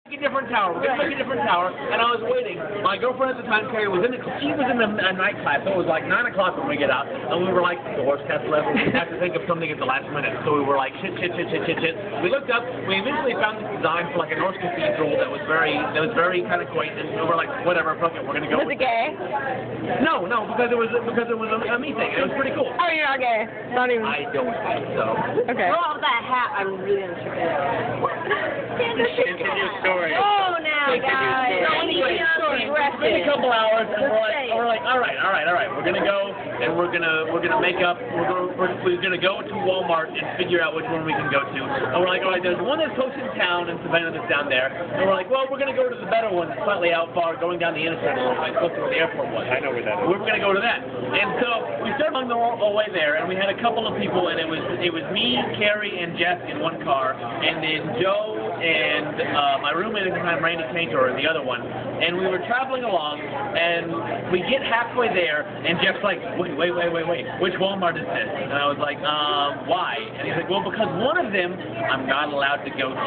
A different tower. We're gonna make a different tower, and I was waiting. My girlfriend at the time, Carrie, was in a night class, so it was like 9 o'clock when we get out, and we were like, the horse cast left. We had to think of something at the last minute, so we were like, shit. We looked up. We eventually found this design for like a Norse cathedral that was very kind of quaint, and we were like, whatever, fuck it, we're gonna go. Was it gay? No, because it was a me thing. It was pretty cool. Oh, you're not gay. Not even. I don't think so. Okay. Throw off that hat. I'm really Continue story. Oh, now, guys. Anyway, it's been a couple hours, and we're like, all right. We're gonna go, and we're gonna make up. We're gonna go to Walmart and figure out which one we can go to. And we're like, all right, there's one that's close in town in Savannah that's down there. And we're like, well, we're gonna go to the better one, that's slightly out far, going down the interstate a little bit, close to where the airport was. I know where that is. We're gonna go to that. And so we started on the way there, and we had a couple of people, and it was me, Carrie, and Jeff in one car, and then Joe and my roommate at the time, Randy Cantor, in the other one. And we were traveling along, and we get halfway there, and Jeff's like, wait, which Walmart is this? And I was like, why? And he's like, well, because one of them I'm not allowed to go to.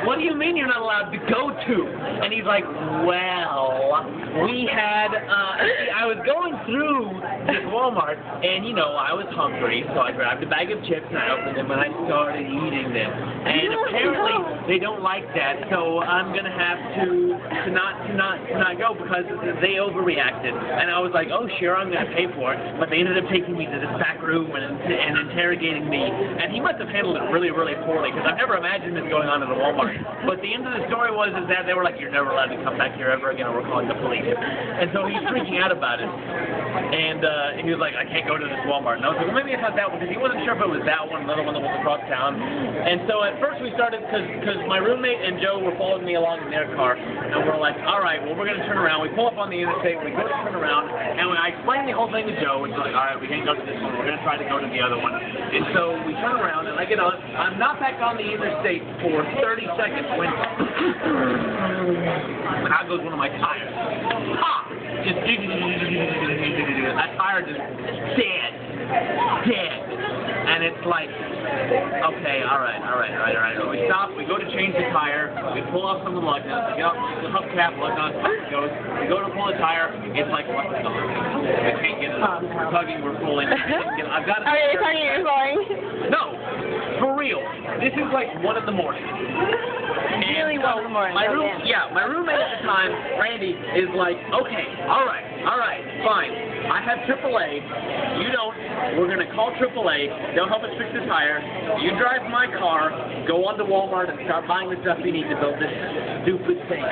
What do you mean you're not allowed to go to? And he's like, well, we had, I was going through this Walmart, and, you know, I was hungry, so I grabbed a bag of chips, and I opened them, and I started eating them. And apparently, they don't like that, so I'm going to have to not go, because they overreacted. And I was like, oh, sure, I'm going to pay for it. But they ended up taking me to this back room and interrogating me. And he must have handled it really, really poorly, because I've never imagined this going on at a Walmart. But the end of the story was that they were like, you're never allowed to come back here ever again, or we're calling the police. And so he's freaking out about it. And he was like, I can't go to this Walmart. And I was like, well, maybe it's not that one, because he wasn't sure if it was that one, another one that was across town. And so at first we started, because my roommate and Joe were following me along in their car, and we're like, all right, well, we're going to turn around. We pull up on the interstate, we go to turn around, and I explained the whole thing to Joe, and he's like, all right, we can't go to this one. We're going to try to go to the other one. And so we turn around, and I get on. I'm not back on the interstate for 30 seconds when out goes one of my tires. Ah! Just that tire just dead. And it's like, okay, all right. We stop, we go to change the tire, we pull off some of the lug nuts, we get off the hubcap, lug nuts, we go to pull the tire, it's like, what the hell? We can't get it. We're tugging, we're pulling. I've got it. Oh, you're tugging, you're going? No, for real. This is like 1 in the morning. Really 1 in the morning. My roommate at the time, Randy, is like, okay, all right, fine. I have AAA. You don't. We're going to call AAA. They'll help us fix the tire. You drive my car, go on to Walmart, and start buying the stuff you need to build this stupid thing.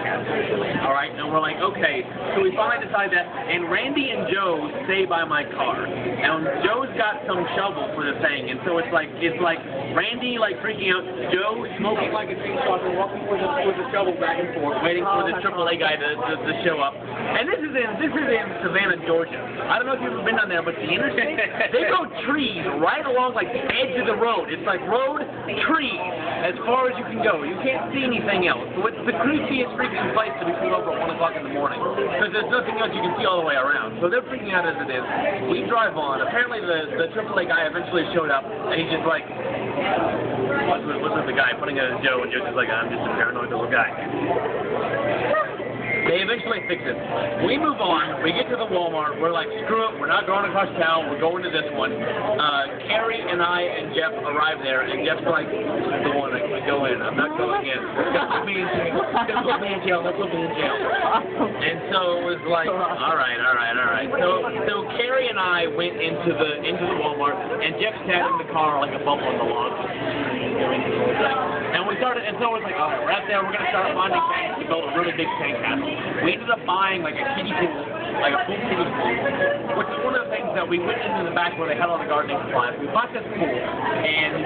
All right? And we're like, okay. So we finally decide that. And Randy and Joe stay by my car. And Joe's got some shovel for the thing. And so it's like Randy like freaking out, Joe smoking like a chainsaw, walking with a shovel back and forth, waiting for the AAA guy to show up. And this is in Savannah, Georgia. I don't know if you've ever been down there, but the interstate, they grow trees right along like the edge of the road. It's like road trees as far as you can go. You can't see anything else. So it's the creepiest freaking place to be pulled over at 1 o'clock in the morning, because there's nothing else you can see all the way around. So they're freaking out as it is. We drive on. Apparently the AAA guy eventually showed up, and he's just like, what's with the guy putting it as Joe, and Joe's just like, I'm just a paranoid little guy. They eventually fix it. We move on. We get to the Walmart. We're like, screw it. We're not going across town. We're going to this one. Carrie and I and Jeff arrive there, and Jeff's like, this is the one that can go in. I'm not going in. Don't put me in jail. Don't put me in jail. Don't put me in jail. And so it was like, all right. So Carrie and I went into the Walmart, and Jeff sat in the car like a bubble on the log. And we started, and so it was like, all right, we're out there. We're going to start finding tanks to build a really big tank castle. We ended up buying like a kiddie pool, like a full kiddie pool, which is one of the things that we went into the back where they had all the gardening supplies. We bought this pool, and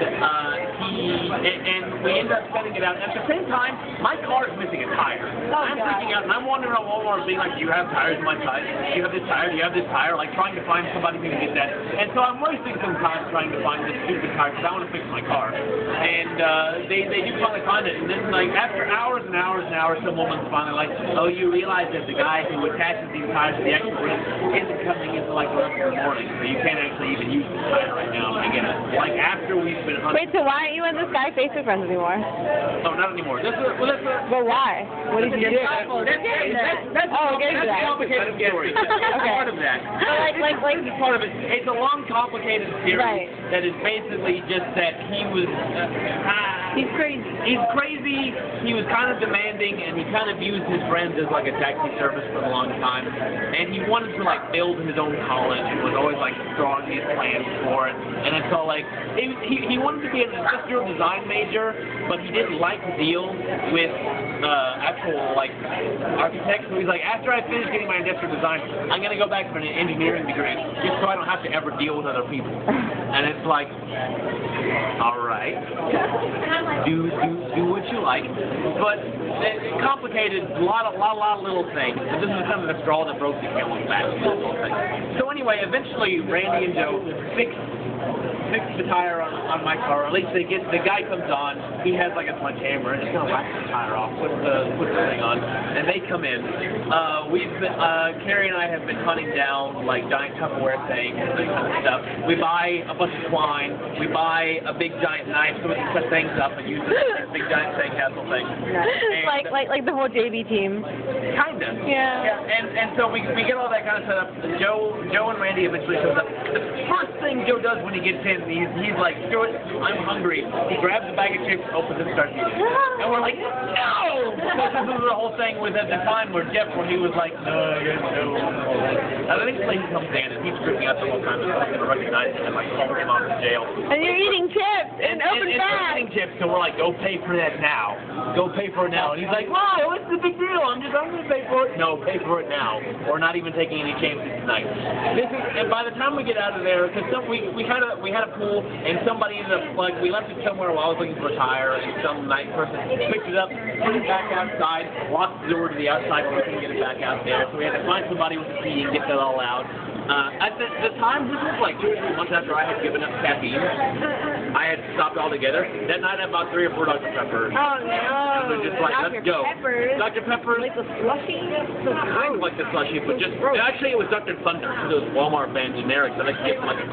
we ended up setting it out. And at the same time, my car is missing a tire. I'm freaking out, and I'm wandering around Walmart being like, do you have tires in my size? Do you have this tire? Do you have this tire? Like trying to find somebody who can get that. And so I'm wasting some time trying to find this stupid tire because I want to fix my car. And they do finally find it. And then like after hours and hours, some woman's finally like, oh, you realize that the guy who attaches these tires to the actual rim is coming into like the rest of the morning, so you can't actually even use the tire right now. Again, like after we've been hunting. Wait, so why aren't you and this guy Facebook friends anymore? Oh, not anymore. That's But why? What did you do? that's Oh, getting to that's that. a complicated story. That's Okay. part of that. It's part of it. It's a long, complicated series Right. that is basically just that he was. He's crazy. He's crazy. He was kind of demanding, and he kind of used his friends as like a taxi service for a long time. And he wanted to like build his own college, and was always like drawing these plans for it. And it's all like he wanted to be an industrial design major, but he didn't like to deal with actual like architects. So he's like, after I finish getting my industrial design, I'm gonna go back for an engineering degree, just so I don't have to ever deal with other people. And it's like, all right, do what you like, but it's complicated, a lot of little things. And this is kind of the straw that broke the camel's back. So anyway, eventually Randy and Joe fixed the tire on my car. At least the guy comes on. He has like a sledgehammer and just kind of whacks the tire off, puts the thing on, and they come in. Carrie and I have been hunting down like giant Tupperware things and this kind of stuff. We buy a bunch of twine. We buy a big giant knife so we can cut things up and use this big giant sandcastle thing. And, like the whole JV team. Kinda. Yeah. And so we get all that kind of set up. Joe and Randy eventually shows up. The first thing Joe does when he gets in, he's like, screw it, I'm hungry. He grabs a bag of chips, opens it, and starts eating. And we're like, no! Because this is the whole thing with at the time where he was like, no. And I think he comes in and he's freaking out the whole time. He's going to recognize him and like calling him out to jail. And you're eating chips in open we're bag. eating chips, so we're like, go pay for that now. Go pay for it now. And he's like, why? What's the big deal? I'm going to pay for it. No, pay for it now. We're not even taking any chances tonight. And by the time we get out of there, because we had a pool, and somebody ended up, like, we left it somewhere while I was looking for a tire, and some nice person picked it up, put it back outside, locked the door to the outside so we couldn't get it back out there. So we had to find somebody with a key and get that all out. At the time, this was like 2 or 3 months after I had given up caffeine. I had stopped altogether. That night I bought 3 or 4 Dr. Peppers. Oh no! So just like, let's go. Dr. Peppers. Like the slushy? Kind of like the slushy, but just, actually it was Dr. Thunder, because it was Walmart brand generic, so they could get like a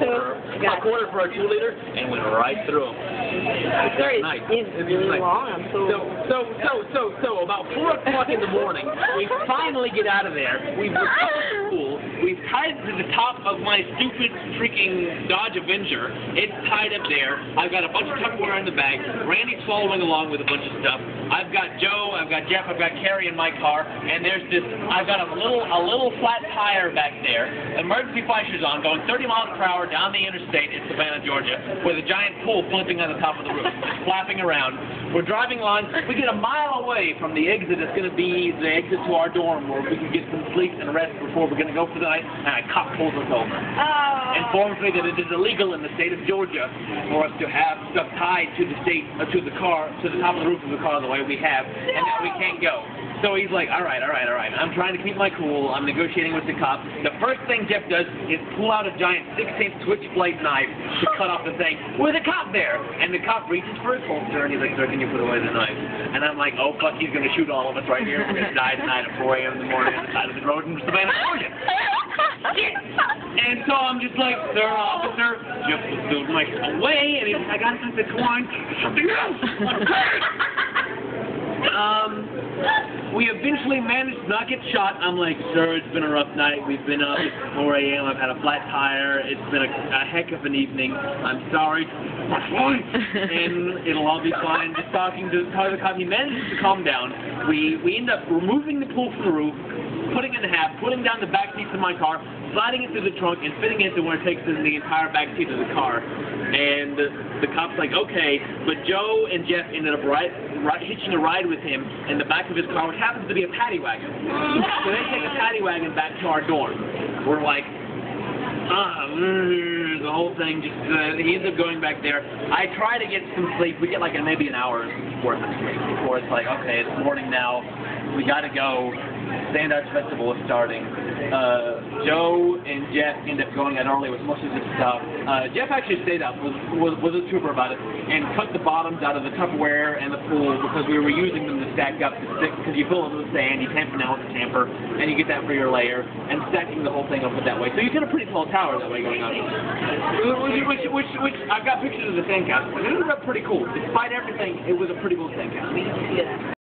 quarter for a 2-liter, and went right through them. It's nice. It's really long. So about 4 o'clock in the morning, we finally get out of there. We've recovered the pool. We've tied it to the top of my stupid freaking Dodge Avenger. It's tied up there. I've got a bunch of Tupperware in the bag. Randy's following along with a bunch of stuff. I've got Joe, I've got Jeff, I've got Carrie in my car, and there's this, I've got a little flat tire back there. Emergency flashers on, going 30 miles per hour down the interstate in Savannah, Georgia, with a giant pool floating on the top of the roof, just flapping around. We're driving along. We get a mile away from the exit. It's going to be the exit to our dorm where we can get some sleep and rest before we're going to go for the night, and a cop pulls us over. Informs me that it is illegal in the state of Georgia for us to have stuff tied to the to the top of the roof of the car the way we have, and that we can't go. So he's like, all right. I'm trying to keep my cool. I'm negotiating with the cop. The first thing Jeff does is pull out a giant 16th switchblade knife to cut off the thing with a cop there. And the cop reaches for his holster, and he's like, sir, can you put away the knife? And I'm like, oh, fuck, he's going to shoot all of us right here. We're going to die tonight at 4 a.m. in the morning on the side of the road in Savannah, Georgia. And so I'm just like, sir, officer, just the knife away. And he's like, I got something to twine. Something else. We eventually managed to not get shot. I'm like, sir, it's been a rough night. We've been up at 4 a.m. I've had a flat tire. It's been a heck of an evening. I'm sorry. And it'll all be fine. Just talking to the cop. He manages to calm down. We end up removing the pool from the roof, putting it in half, putting down the back seats of my car, sliding it through the trunk, and fitting it to where it takes in the entire back seat of the car. And the cop's like, okay, but Joe and Jeff ended up hitching a ride with him in the back of his car, which happens to be a paddy wagon. So they take a paddy wagon back to our dorm. We're like, the whole thing, just, he ends up going back there. I try to get some sleep. We get like maybe an hour's worth of sleep before it's like, okay, it's morning now. we got to go. Sand Arts Festival is starting. Joe and Jeff ended up going out early with most of this stuff. Jeff actually stayed up, was a trooper about it, and cut the bottoms out of the Tupperware and the pool because we were using them to stack up to stick, because you fill it with sand, you tamp it down with a tamper, and you get that for your layer, and stacking the whole thing up that way. So you get a pretty tall tower that way going on. Which I've got pictures of the sandcastle. It ended up pretty cool. Despite everything, it was a pretty cool sandcastle.